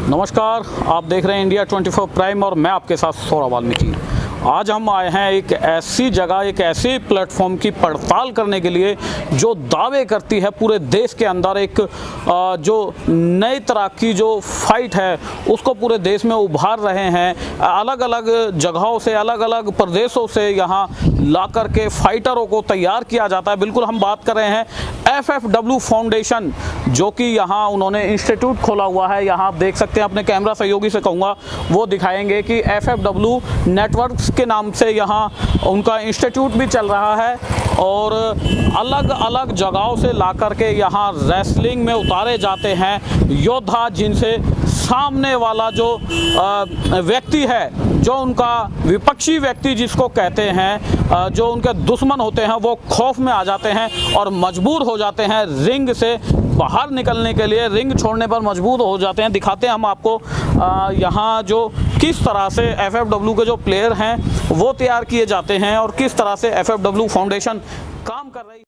नमस्कार, आप देख रहे हैं इंडिया 24 प्राइम और मैं आपके साथ सौरभ वाल्मीकि। आज हम आए हैं एक ऐसी जगह, एक ऐसे प्लेटफॉर्म की पड़ताल करने के लिए जो दावे करती है पूरे देश के अंदर एक जो नई तरह की जो फाइट है उसको पूरे देश में उभार रहे हैं। अलग अलग जगहों से, अलग अलग प्रदेशों से यहाँ ला कर के फाइटरों को तैयार किया जाता है। बिल्कुल हम बात कर रहे हैं FFW फाउंडेशन, जो कि यहाँ उन्होंने इंस्टीट्यूट खोला हुआ है। यहाँ आप देख सकते हैं, अपने कैमरा सहयोगी से कहूँगा वो दिखाएंगे कि FFW नेटवर्क्स के नाम से यहाँ उनका इंस्टीट्यूट भी चल रहा है और अलग अलग जगहों से ला कर के यहाँ रेसलिंग में उतारे जाते हैं योद्धा, जिनसे सामने वाला जो व्यक्ति है, जो उनका विपक्षी व्यक्ति जिसको कहते हैं, जो उनके दुश्मन होते हैं, वो खौफ में आ जाते हैं और मजबूर हो जाते हैं रिंग से बाहर निकलने के लिए। रिंग छोड़ने पर मजबूर हो जाते हैं। दिखाते हैं हम आपको यहाँ जो किस तरह से FFW के जो प्लेयर हैं वो तैयार किए जाते हैं और किस तरह से FFW फाउंडेशन काम कर रही है।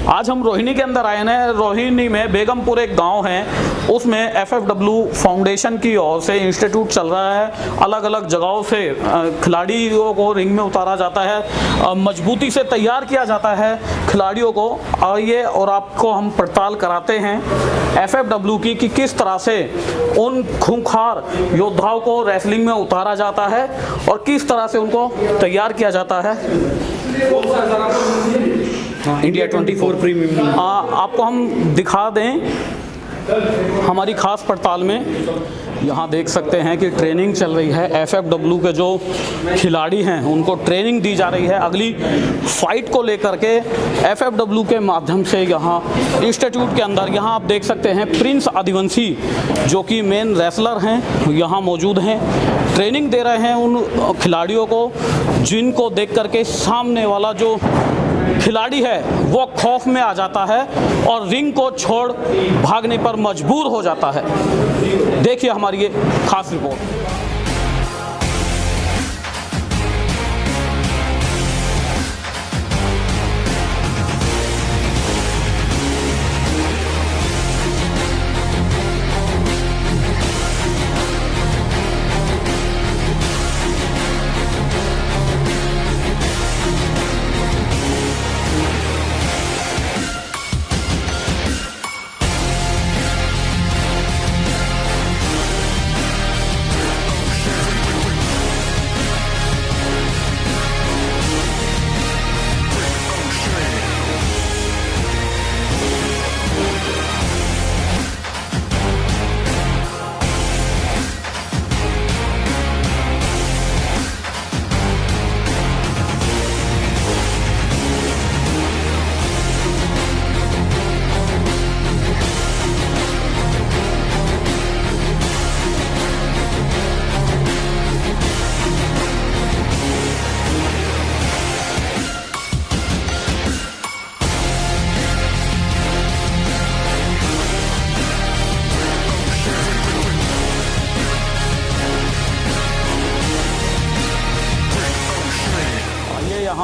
आज हम रोहिणी के अंदर आए हैं। रोहिणी में बेगमपुर एक गांव है, उसमें FFW फाउंडेशन की ओर से इंस्टीट्यूट चल रहा है। अलग अलग जगहों से खिलाड़ियों को रिंग में उतारा जाता है, मजबूती से तैयार किया जाता है खिलाड़ियों को। आइए और आपको हम पड़ताल कराते हैं FFW की कि किस तरह से उन खूंखार योद्धाओं को रेसलिंग में उतारा जाता है और किस तरह से उनको तैयार किया जाता है। इंडिया 24 प्रीमियम आपको हम दिखा दें हमारी खास पड़ताल में। यहाँ देख सकते हैं कि ट्रेनिंग चल रही है। FFW के जो खिलाड़ी हैं उनको ट्रेनिंग दी जा रही है अगली फाइट को लेकर के FFW के माध्यम से। यहाँ इंस्टीट्यूट के अंदर यहाँ आप देख सकते हैं प्रिंस आदिवासी, जो कि मेन रेसलर हैं, यहाँ मौजूद हैं। ट्रेनिंग दे रहे हैं उन खिलाड़ियों को जिनको देख करके सामने वाला जो खिलाड़ी है वो खौफ में आ जाता है और रिंग को छोड़ भागने पर मजबूर हो जाता है। देखिए हमारी ये खास रिपोर्ट।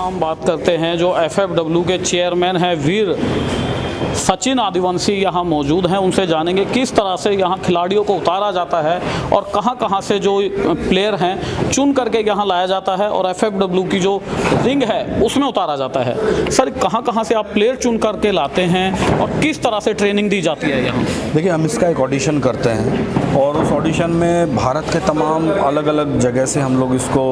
यहाँ हम बात करते हैं जो FFW के चेयरमैन हैं वीर सचिन आदिवंशी यहाँ मौजूद हैं। उनसे जानेंगे किस तरह से यहाँ खिलाड़ियों को उतारा जाता है और कहाँ से जो प्लेयर हैं चुन करके यहाँ लाया जाता है और FFW की जो रिंग है उसमें उतारा जाता है। सर कहाँ से आप प्लेयर चुन करके लाते हैं और किस तरह से ट्रेनिंग दी जाती है यहाँ? देखिए, हम इसका एक ऑडिशन करते हैं और उस ऑडिशन में भारत के तमाम अलग अलग जगह से हम लोग इसको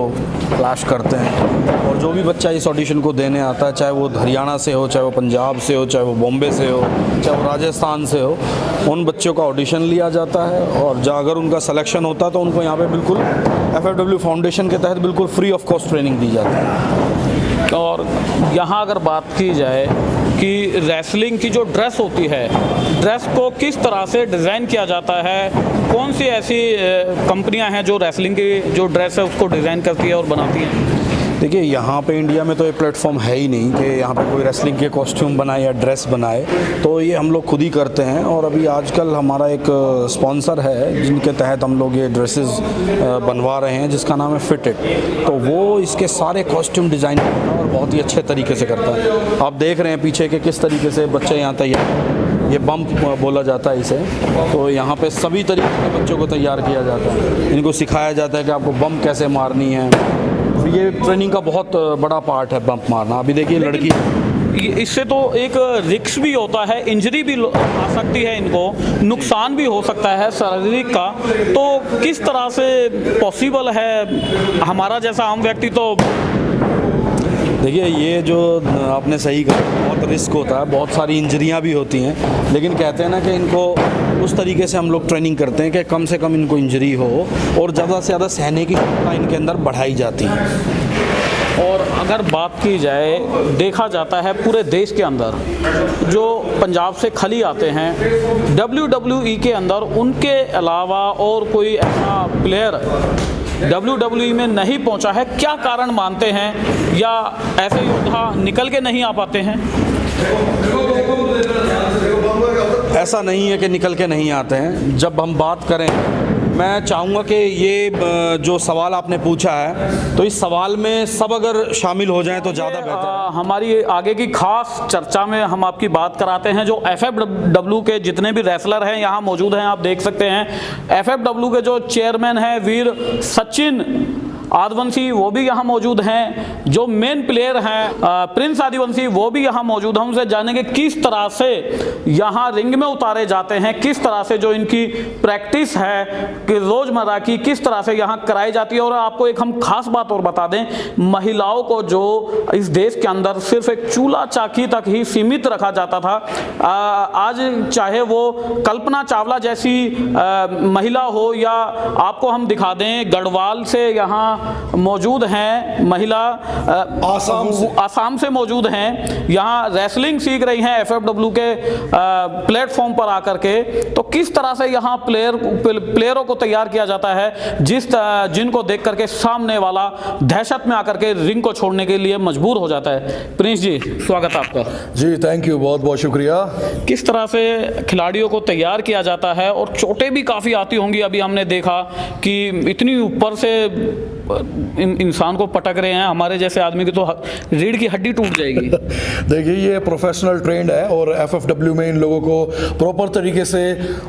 क्लैश करते हैं और जो भी बच्चा इस ऑडिशन को देने आता है, चाहे वो हरियाणा से हो, चाहे वो पंजाब से हो, चाहे वो बॉम्बे से हो, चाहे वो राजस्थान से हो, उन बच्चों का ऑडिशन लिया जाता है और अगर उनका सिलेक्शन होता है तो उनको यहाँ पे बिल्कुल FFW फाउंडेशन के तहत बिल्कुल फ्री ऑफ कॉस्ट ट्रेनिंग दी जाती है। और यहाँ अगर बात की जाए कि रेसलिंग की जो ड्रेस होती है, ड्रेस को किस तरह से डिज़ाइन किया जाता है, कौन सी ऐसी कंपनियां हैं जो रेसलिंग की जो ड्रेस है उसको डिज़ाइन करती है और बनाती हैं? देखिए, यहाँ पे इंडिया में तो ये प्लेटफॉर्म है ही नहीं कि यहाँ पे कोई रेसलिंग के कॉस्ट्यूम बनाए या ड्रेस बनाए, तो ये हम लोग खुद ही करते हैं। और अभी आजकल हमारा एक स्पॉन्सर है जिनके तहत हम लोग ये ड्रेसेस बनवा रहे हैं, जिसका नाम है फिटेड। तो वो इसके सारे कॉस्ट्यूम डिज़ाइन करता है और बहुत ही अच्छे तरीके से करता है। आप देख रहे हैं पीछे के किस तरीके से बच्चे यहाँ तैयार, ये बम्प बोला जाता है इसे। तो यहाँ पे सभी तरीके के बच्चों को तैयार किया जाता है, इनको सिखाया जाता है कि आपको बम्प कैसे मारनी है। ये ट्रेनिंग का बहुत बड़ा पार्ट है बम्प मारना। अभी देखिए लड़की, इससे तो एक रिस्क भी होता है, इंजरी भी आ सकती है, इनको नुकसान भी हो सकता है शारीरिक का। तो किस तरह से पॉसिबल है हमारा जैसा आम व्यक्ति? तो देखिए, ये जो आपने सही कहा, बहुत रिस्क होता है, बहुत सारी इंजरियां भी होती हैं, लेकिन कहते हैं ना कि इनको उस तरीके से हम लोग ट्रेनिंग करते हैं कि कम से कम इनको इंजरी हो और ज़्यादा से ज़्यादा सहने की क्षमता इनके अंदर बढ़ाई जाती है। और अगर बात की जाए, देखा जाता है पूरे देश के अंदर जो पंजाब से खली आते हैं WWE के अंदर, उनके अलावा और कोई ऐसा प्लेयर WWE में नहीं पहुंचा है। क्या कारण मानते हैं, या ऐसे योद्धा निकल के नहीं आ पाते हैं? ऐसा नहीं है कि निकल के नहीं आते हैं। जब हम बात करें, मैं चाहूँगा कि ये जो सवाल आपने पूछा है, तो इस सवाल में सब अगर शामिल हो जाएं तो ज़्यादा बेहतर है। हमारी आगे की खास चर्चा में हम आपकी बात कराते हैं। जो FFW के जितने भी रेसलर हैं यहाँ मौजूद हैं, आप देख सकते हैं। FFW के जो चेयरमैन हैं वीर सचिन आदिवंशी, वो भी यहाँ मौजूद हैं। जो मेन प्लेयर हैं प्रिंस आदिवंशी, वो भी यहाँ मौजूद हैं। उनसे जानेंगे किस तरह से यहाँ रिंग में उतारे जाते हैं, किस तरह से जो इनकी प्रैक्टिस है कि रोज़मर्रा की किस तरह से यहाँ कराई जाती है। और आपको एक हम खास बात और बता दें, महिलाओं को जो इस देश के अंदर सिर्फ एक चूल्हा चाकी तक ही सीमित रखा जाता था, आज चाहे वो कल्पना चावला जैसी महिला हो, या आपको हम दिखा दें गढ़वाल से यहाँ मौजूद हैं महिला, आसाम से मौजूद हैं, यहाँ रेसलिंग सीख रही हैं FFW के प्लेटफॉर्म पर आकर के। तो किस तरह से यहाँ प्लेयरों को तैयार किया जाता है जिनको देख करके सामने वाला दहशत में आकर के रिंग को छोड़ने के लिए मजबूर हो जाता है। प्रिंस जी, स्वागत है आपका। जी थैंक यू, बहुत बहुत शुक्रिया। किस तरह से खिलाड़ियों को तैयार किया जाता है, और चोटें भी काफ़ी आती होंगी। अभी हमने देखा कि इतनी ऊपर से इंसान को पटक रहे हैं, हमारे जैसे आदमी की तो रीढ़ की हड्डी टूट जाएगी। देखिए, ये प्रोफेशनल ट्रेंड है और FFW में इन लोगों को प्रॉपर तरीके से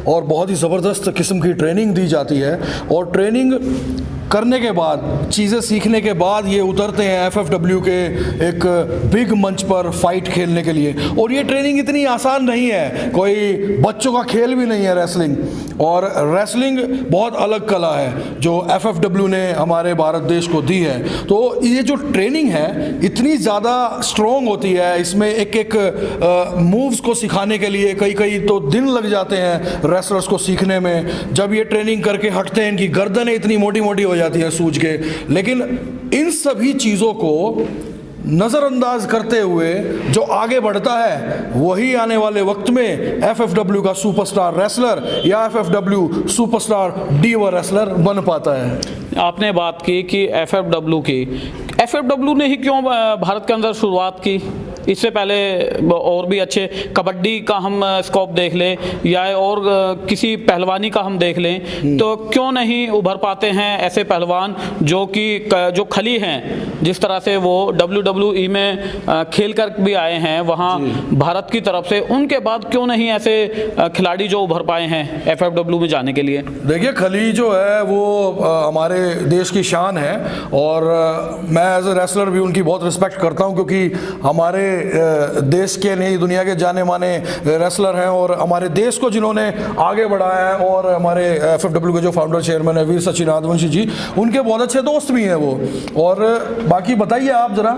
और बहुत ही ज़बरदस्त किस्म की ट्रेनिंग दी जाती है। और ट्रेनिंग करने के बाद, चीज़ें सीखने के बाद ये उतरते हैं FFW के एक बिग मंच पर फाइट खेलने के लिए। और ये ट्रेनिंग इतनी आसान नहीं है, कोई बच्चों का खेल भी नहीं है रेसलिंग। और रेसलिंग बहुत अलग कला है जो FFW ने हमारे भारत देश को दी है। तो ये जो ट्रेनिंग है इतनी ज़्यादा स्ट्रॉन्ग होती है, इसमें एक एक मूव्स को सिखाने के लिए कई तो दिन लग जाते हैं रेसलर्स को सीखने में। जब ये ट्रेनिंग करके हटते हैं, इनकी गर्दनें इतनी मोटी मोटी हो जाती है सूज के। लेकिन इन सभी चीज़ों को नज़रअंदाज करते हुए जो आगे बढ़ता है, वही आने वाले वक्त में FFW का सुपरस्टार रेसलर या FFW सुपरस्टार डीवा रेसलर बन पाता है। आपने बात की कि FFW ने ही क्यों भारत के अंदर शुरुआत की? इससे पहले और भी अच्छे कबड्डी का हम स्कोप देख लें या और किसी पहलवानी का हम देख लें, तो क्यों नहीं उभर पाते हैं ऐसे पहलवान जो खली हैं, जिस तरह से वो WWE में खेल कर भी आए हैं वहाँ भारत की तरफ से, उनके बाद क्यों नहीं ऐसे खिलाड़ी जो उभर पाए हैं FFW में जाने के लिए? देखिए, खली जो है वो हमारे देश की शान है और मैं एज ए रेसलर भी उनकी बहुत रिस्पेक्ट करता हूं, क्योंकि हमारे देश के नहीं दुनिया के जाने माने रेसलर हैं और हमारे देश को जिन्होंने आगे बढ़ाया है, और हमारे FFW के जो फाउंडर चेयरमैन है वीर सचिन आदिवंशी जी, उनके बहुत अच्छे दोस्त भी हैं वो। और बाकी बताइए आप ज़रा।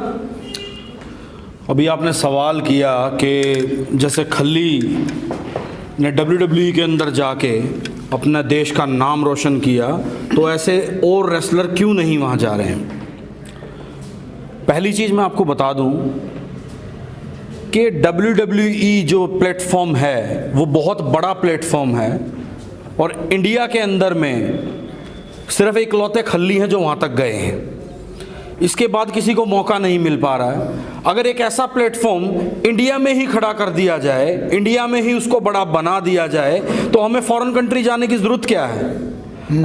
अभी आपने सवाल किया कि जैसे खली ने WWE के अंदर जाके अपना देश का नाम रोशन किया, तो ऐसे और रेसलर क्यों नहीं वहाँ जा रहे हैं? पहली चीज़ मैं आपको बता दूं कि WWE जो प्लेटफॉर्म है वो बहुत बड़ा प्लेटफॉर्म है और इंडिया के अंदर में सिर्फ इकलौते खल्ली हैं जो वहाँ तक गए हैं। इसके बाद किसी को मौका नहीं मिल पा रहा है। अगर एक ऐसा प्लेटफॉर्म इंडिया में ही खड़ा कर दिया जाए, इंडिया में ही उसको बड़ा बना दिया जाए, तो हमें फॉरेन कंट्री जाने की ज़रूरत क्या है?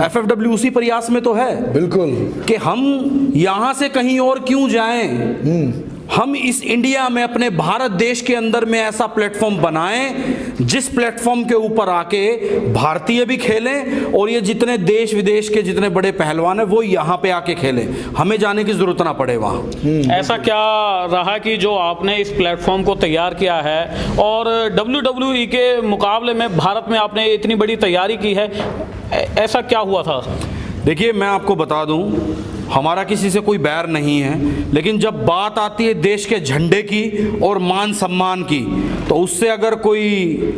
FFW उसी प्रयास में तो है बिल्कुल कि हम यहाँ से कहीं और क्यों जाएं। हम इस इंडिया में अपने भारत देश के अंदर में ऐसा प्लेटफॉर्म बनाएं जिस प्लेटफॉर्म के ऊपर आके भारतीय भी खेलें और ये जितने देश विदेश के जितने बड़े पहलवान हैं वो यहाँ पे आके खेलें, हमें जाने की जरूरत ना पड़े वहाँ। ऐसा क्या रहा कि जो आपने इस प्लेटफॉर्म को तैयार किया है और WWE के मुकाबले में भारत में आपने इतनी बड़ी तैयारी की है, ऐसा क्या हुआ था? देखिए, मैं आपको बता दूं, हमारा किसी से कोई बैर नहीं है, लेकिन जब बात आती है देश के झंडे की और मान सम्मान की, तो उससे अगर कोई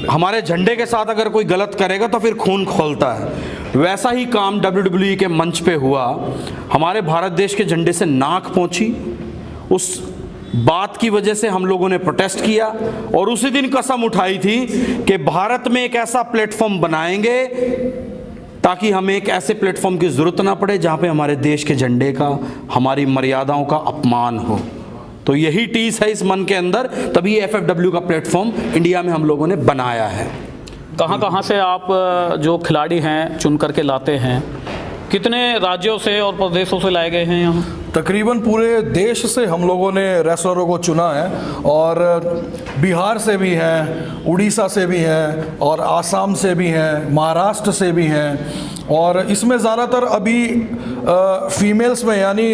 हमारे झंडे के साथ अगर कोई गलत करेगा तो फिर खून खौलता है। वैसा ही काम WWE के मंच पे हुआ। हमारे भारत देश के झंडे से नाक पहुंची, उस बात की वजह से हम लोगों ने प्रोटेस्ट किया और उसी दिन कसम उठाई थी कि भारत में एक ऐसा प्लेटफॉर्म बनाएंगे ताकि हमें एक ऐसे प्लेटफॉर्म की ज़रूरत ना पड़े जहाँ पे हमारे देश के झंडे का, हमारी मर्यादाओं का अपमान हो। तो यही टीस है इस मन के अंदर, तभी FFW का प्लेटफॉर्म इंडिया में हम लोगों ने बनाया है। कहाँ से आप जो खिलाड़ी हैं चुन करके लाते हैं? कितने राज्यों से और प्रदेशों से लाए गए हैं यहाँ? तकरीबन पूरे देश से हम लोगों ने रेसलरों को चुना है और बिहार से भी हैं, उड़ीसा से भी हैं और आसाम से भी हैं, महाराष्ट्र से भी हैं। और इसमें ज़्यादातर अभी फीमेल्स में यानी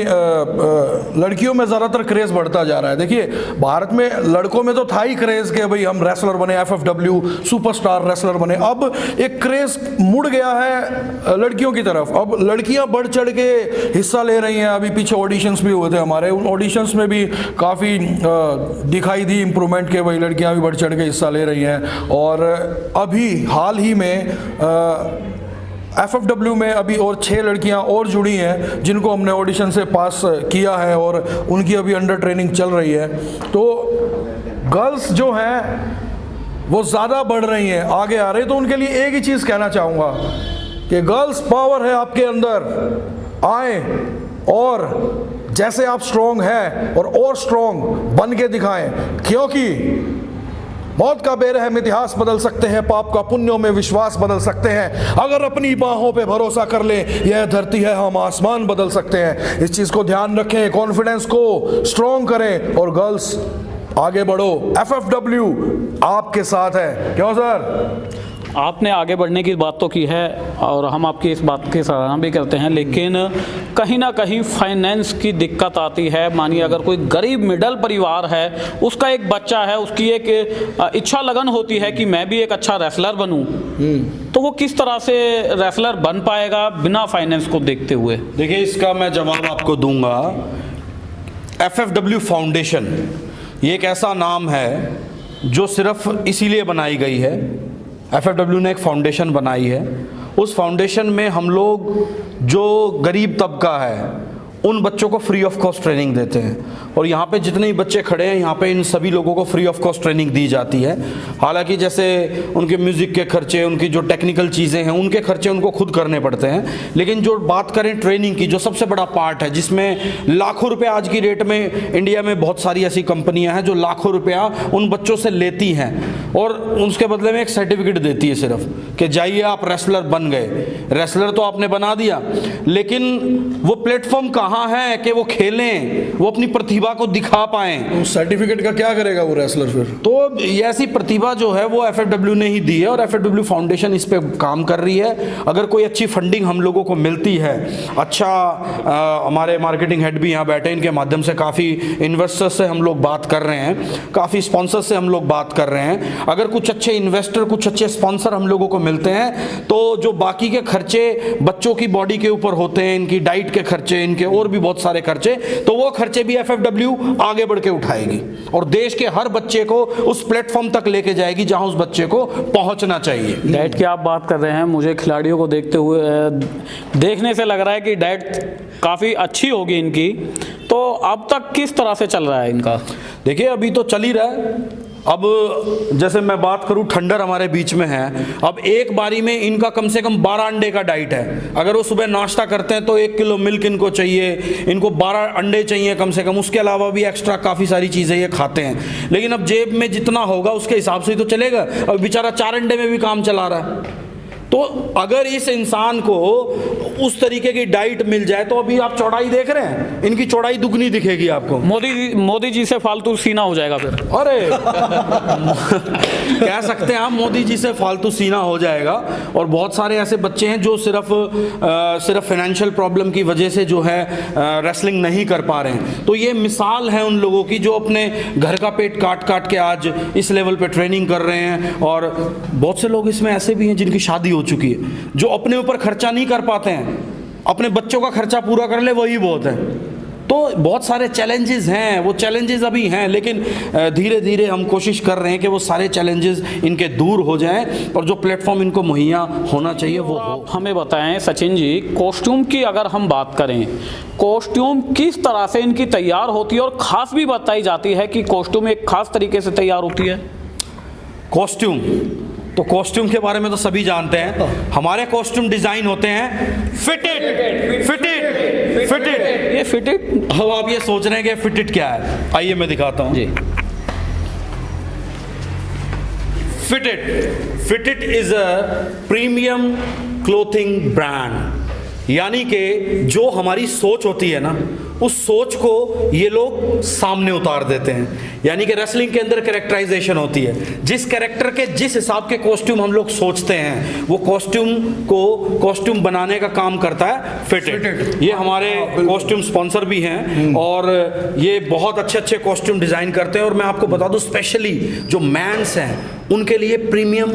लड़कियों में ज़्यादातर क्रेज़ बढ़ता जा रहा है। देखिए, भारत में लड़कों में तो था ही क्रेज़ कि भाई हम रेसलर बने, FFW सुपरस्टार रेसलर बने। अब एक क्रेज़ मुड़ गया है लड़कियों की तरफ। अब लड़कियां बढ़ चढ़ के हिस्सा ले रही हैं। अभी पीछे ऑडिशंस भी हुए थे हमारे, उन ऑडिशंस में भी काफ़ी दिखाई दी इम्प्रूवमेंट के, भाई लड़कियां भी बढ़ चढ़ के हिस्सा ले रही हैं। और अभी हाल ही में FFW में अभी और 6 लड़कियां और जुड़ी हैं जिनको हमने ऑडिशन से पास किया है और उनकी अभी अंडर ट्रेनिंग चल रही है। तो गर्ल्स जो हैं वो ज़्यादा बढ़ रही हैं, आगे आ रही हैं। तो उनके लिए एक ही चीज़ कहना चाहूँगा कि गर्ल्स पावर है आपके अंदर, आए और जैसे आप स्ट्रॉन्ग हैं और स्ट्रॉन्ग बन के दिखाएं, क्योंकि मौत का बेरहम इतिहास बदल सकते हैं, पाप का पुण्यों में विश्वास बदल सकते हैं। अगर अपनी बाहों पे भरोसा कर ले, यह धरती है, हम आसमान बदल सकते हैं। इस चीज़ को ध्यान रखें, कॉन्फिडेंस को स्ट्रॉन्ग करें और गर्ल्स आगे बढ़ो। FFW आपके साथ है। क्यों सर? आपने आगे बढ़ने की बात तो की है और हम आपकी इस बात की सराहना भी करते हैं, लेकिन कहीं ना कहीं फाइनेंस की दिक्कत आती है। मानिए अगर कोई गरीब मिडिल परिवार है, उसका एक बच्चा है, उसकी एक इच्छा लगन होती है कि मैं भी एक अच्छा रेसलर बनूं, तो वो किस तरह से रेसलर बन पाएगा बिना फाइनेंस को देखते हुए? देखिए, इसका मैं जवाब आपको दूंगा। FFW फाउंडेशन ये एक ऐसा नाम है जो सिर्फ इसीलिए बनाई गई है। FFW ने एक फाउंडेशन बनाई है। उस फाउंडेशन में हम लोग जो गरीब तबका है उन बच्चों को फ्री ऑफ कॉस्ट ट्रेनिंग देते हैं। और यहाँ पे जितने भी बच्चे खड़े हैं यहाँ पे इन सभी लोगों को फ्री ऑफ कॉस्ट ट्रेनिंग दी जाती है। हालांकि जैसे उनके म्यूज़िक के खर्चे, उनकी जो टेक्निकल चीज़ें हैं उनके खर्चे उनको खुद करने पड़ते हैं, लेकिन जो बात करें ट्रेनिंग की, जो सबसे बड़ा पार्ट है जिसमें लाखों रुपये आज की डेट में इंडिया में बहुत सारी ऐसी कंपनियाँ हैं जो लाखों रुपया उन बच्चों से लेती हैं और उसके बदले में एक सर्टिफिकेट देती है सिर्फ कि जाइए आप रेसलर बन गए। रेसलर तो आपने बना दिया, लेकिन वो प्लेटफॉर्म कहाँ है कि वो खेलें, वो अपनी प्रतिभा को दिखा पाएं। उस सर्टिफिकेट का क्या करेगा वो रेसलर फिर? तो ये ऐसी प्रतिभा जो है वो एफएफडब्ल्यू ने ही दी है और एफएफडब्ल्यू फाउंडेशन इस पे काम कर रही है। अगर कोई अच्छी फंडिंग हम लोगों को मिलती है, अच्छा हमारे मार्केटिंग हेड भी यहाँ बैठे, इनके माध्यम से काफ़ी इन्वेस्टर्स से हम लोग बात कर रहे हैं, काफ़ी स्पॉन्सर से हम लोग बात कर रहे हैं। अगर कुछ अच्छे इन्वेस्टर, कुछ अच्छे स्पॉन्सर हम लोगों को मिलते हैं तो जो बाकी के खर्चे बच्चों की बॉडी के ऊपर होते हैं, इनकी डाइट के खर्चे, इनके और भी बहुत सारे खर्चे, तो वो खर्चे भी एफएफडब्ल्यू आगे बढ़ के उठाएगी और देश के हर बच्चे को उस प्लेटफॉर्म तक लेके जाएगी जहां उस बच्चे को पहुंचना चाहिए। डाइट की आप बात कर रहे हैं, मुझे खिलाड़ियों को देखते हुए देखने से लग रहा है कि डाइट काफ़ी अच्छी होगी इनकी। तो अब तक किस तरह से चल रहा है इनका? देखिए अभी तो चल ही रहा है। अब जैसे मैं बात करूं, ठंडर हमारे बीच में है, अब एक बारी में इनका कम से कम 12 अंडे का डाइट है। अगर वो सुबह नाश्ता करते हैं तो 1 किलो मिल्क इनको चाहिए, इनको 12 अंडे चाहिए कम से कम, उसके अलावा भी एक्स्ट्रा काफ़ी सारी चीज़ें ये खाते हैं। लेकिन अब जेब में जितना होगा उसके हिसाब से ही तो चलेगा। अब बेचारा 4 अंडे में भी काम चला रहा है। तो अगर इस इंसान को उस तरीके की डाइट मिल जाए तो अभी आप चौड़ाई देख रहे हैं, इनकी चौड़ाई दुगनी दिखेगी आपको। मोदी जी से फालतू सीना हो जाएगा फिर। अरे कह सकते हैं आप, मोदी जी से फालतू सीना हो जाएगा। और बहुत सारे ऐसे बच्चे हैं जो सिर्फ फाइनेंशियल प्रॉब्लम की वजह से जो है रेसलिंग नहीं कर पा रहे हैं। तो ये मिसाल है उन लोगों की जो अपने घर का पेट काट काट के आज इस लेवल पे ट्रेनिंग कर रहे हैं। और बहुत से लोग इसमें ऐसे भी हैं जिनकी शादी हो चुकी है, जो अपने ऊपर खर्चा नहीं कर पाते हैं, अपने बच्चों का खर्चा पूरा कर ले वही बहुत है। तो बहुत सारे चैलेंजेस हैं, वो चैलेंजेस अभी हैं, लेकिन धीरे धीरे हम कोशिश कर रहे हैं कि वो सारे चैलेंजेस इनके दूर हो जाएं और जो प्लेटफॉर्म इनको मुहैया होना चाहिए वो हो। हमें बताएं सचिन जी, कॉस्ट्यूम की अगर हम बात करें, कॉस्ट्यूम किस तरह से इनकी तैयार होती है और ख़ास भी बताई जाती है कि कॉस्ट्यूम एक खास तरीके से तैयार होती है? कॉस्ट्यूम, तो कॉस्ट्यूम के बारे में तो सभी जानते हैं। हमारे कॉस्ट्यूम डिजाइन होते हैं फिटेड। ये फिटेड, अब आप ये सोच रहे हैं कि फिटेड क्या है, आइए मैं दिखाता हूं जी। Fitted is a premium clothing brand, यानी कि जो हमारी सोच होती है ना, उस सोच को ये लोग सामने उतार देते हैं। यानी कि रेसलिंग के अंदर कैरेक्टराइजेशन होती है, जिस कैरेक्टर के जिस हिसाब के कॉस्ट्यूम हम लोग सोचते हैं वो कॉस्ट्यूम बनाने का काम करता है फिटेड। ये हमारे कॉस्ट्यूम स्पॉन्सर भी हैं और ये बहुत अच्छे अच्छे कॉस्ट्यूम डिजाइन करते हैं। और मैं आपको बता दूं, स्पेशली जो मैंस हैं उनके लिए प्रीमियम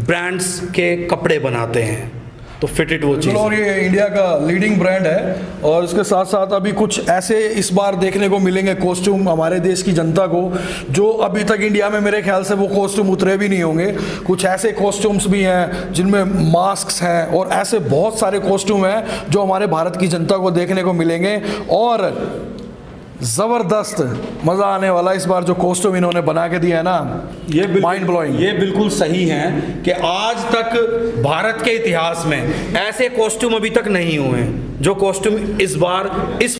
ब्रांड्स के कपड़े बनाते हैं। तो फिटेड वो चीज़, और ये इंडिया का लीडिंग ब्रांड है। और इसके साथ साथ अभी कुछ ऐसे इस बार देखने को मिलेंगे कॉस्ट्यूम हमारे देश की जनता को, जो अभी तक इंडिया में मेरे ख्याल से वो कॉस्ट्यूम उतरे भी नहीं होंगे। कुछ ऐसे कॉस्ट्यूम्स भी हैं जिनमें मास्क हैं और ऐसे बहुत सारे कॉस्ट्यूम हैं जो हमारे भारत की जनता को देखने को मिलेंगे। और ज़बरदस्त मज़ा आने वाला इस बार जो कॉस्ट्यूम इन्होंने बना के दिया है ना, ये माइंड ब्लोइंग। ये बिल्कुल सही है कि आज तक भारत के इतिहास में ऐसे कॉस्ट्यूम अभी तक नहीं हुए हैं जो कॉस्ट्यूम इस बार इस